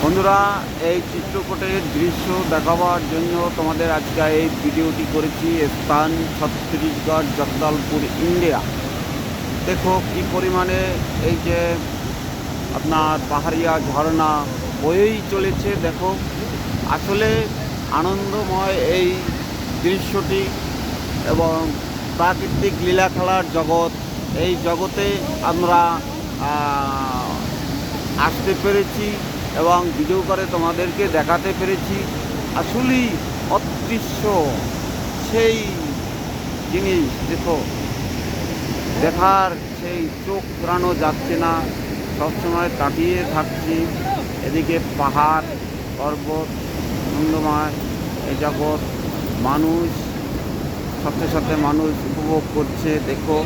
বন্ধুরা, এই চিত্রকূটের দৃশ্য দেখাবার জন্য তোমাদের আজকে এই ভিডিওটি করেছি। স্থান ছত্তিশগড়, জগদলপুর, ইন্ডিয়া। দেখো কি পরিমাণে এই যে আপনার পাহাড়িয়া ঝর্ণা বয়েই চলেছে। দেখো আসলে আনন্দময় এই দৃশ্যটি এবং প্রাকৃতিক লীলা খেলার জগৎ। এই জগতে আমরা আসতে পেরেছি এবং ভিডিও করে তোমাদেরকে দেখাতে পেরেছি। আসলেই অদৃশ্য সেই জিনিস। দেখো, দেখার সেই চোখ ফেরানো যাচ্ছে না, সবসময় তাকিয়ে থাকছি। এদিকে পাহাড় পর্বত, আনন্দময় এই জগৎ, মানুষ, সাথে সাথে মানুষ উপভোগ করছে। দেখো,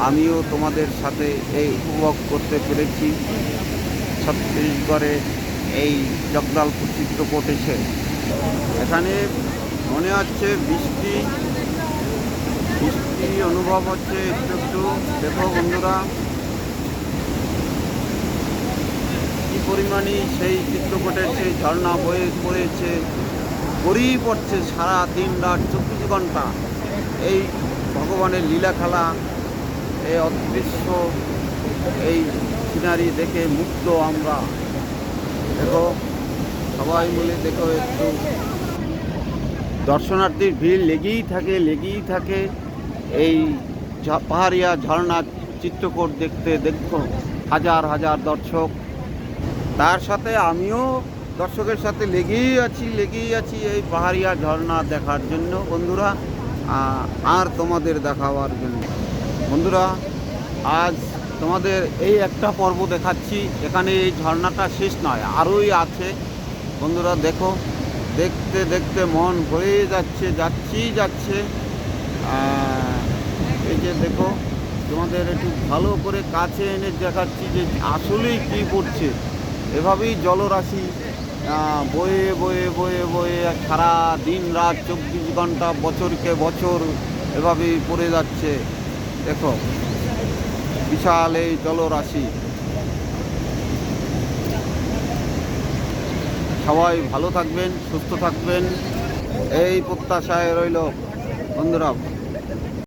আমিও তোমাদের সাথে এই উপভোগ করতে পেরেছি। ছত্তিশগড়ে এই জগদলপুর চিত্রকূট এসে এখানে মনে হচ্ছে বৃষ্টি অনুভব হচ্ছে একটু একটু। দেখো বন্ধুরা, কি পরিমাণে সেই চিত্রকূটের সেই ঝর্ণা বয়ে পড়েছে, গড়িয়ে পড়ছে সারা দিন রাত 24 ঘন্টা। এই ভগবানের লীলা খেলা, এই অদৃশ্য এই সিনারি দেখে মুগ্ধ আমরা। দেখো সবাই মিলে দেখো, একটু দর্শনার্থীর ভিড় লেগেই থাকে এই পাহাড়িয়া ঝর্ণা চিত্রকূট দেখতে। দেখো হাজার হাজার দর্শক, তার সাথে আমিও দর্শকের সাথে লেগেই আছি এই পাহাড়িয়া ঝর্ণা দেখার জন্য বন্ধুরা, আর তোমাদের দেখাবার জন্য। বন্ধুরা, আজ তোমাদের এই একটা পর্ব দেখাচ্ছি। এখানে এই ঝর্ণাটা শেষ নয়, আরোই আছে বন্ধুরা। দেখো, দেখতে দেখতে মন ভরে যাচ্ছে। এই যে দেখো, তোমাদের একটু ভালো করে কাছে এনে দেখাচ্ছি যে আসলেই কী করছে। এভাবেই জলরাশি বয়ে বয়ে বয়ে বয়ে সারা দিন রাত 24 ঘন্টা, বছরকে বছর এভাবেই পড়ে যাচ্ছে। দেখো বিশাল এই জলরাশি। সবাই ভালো থাকবেন, সুস্থ থাকবেন, এই প্রত্যাশায় রইল বন্ধুরা।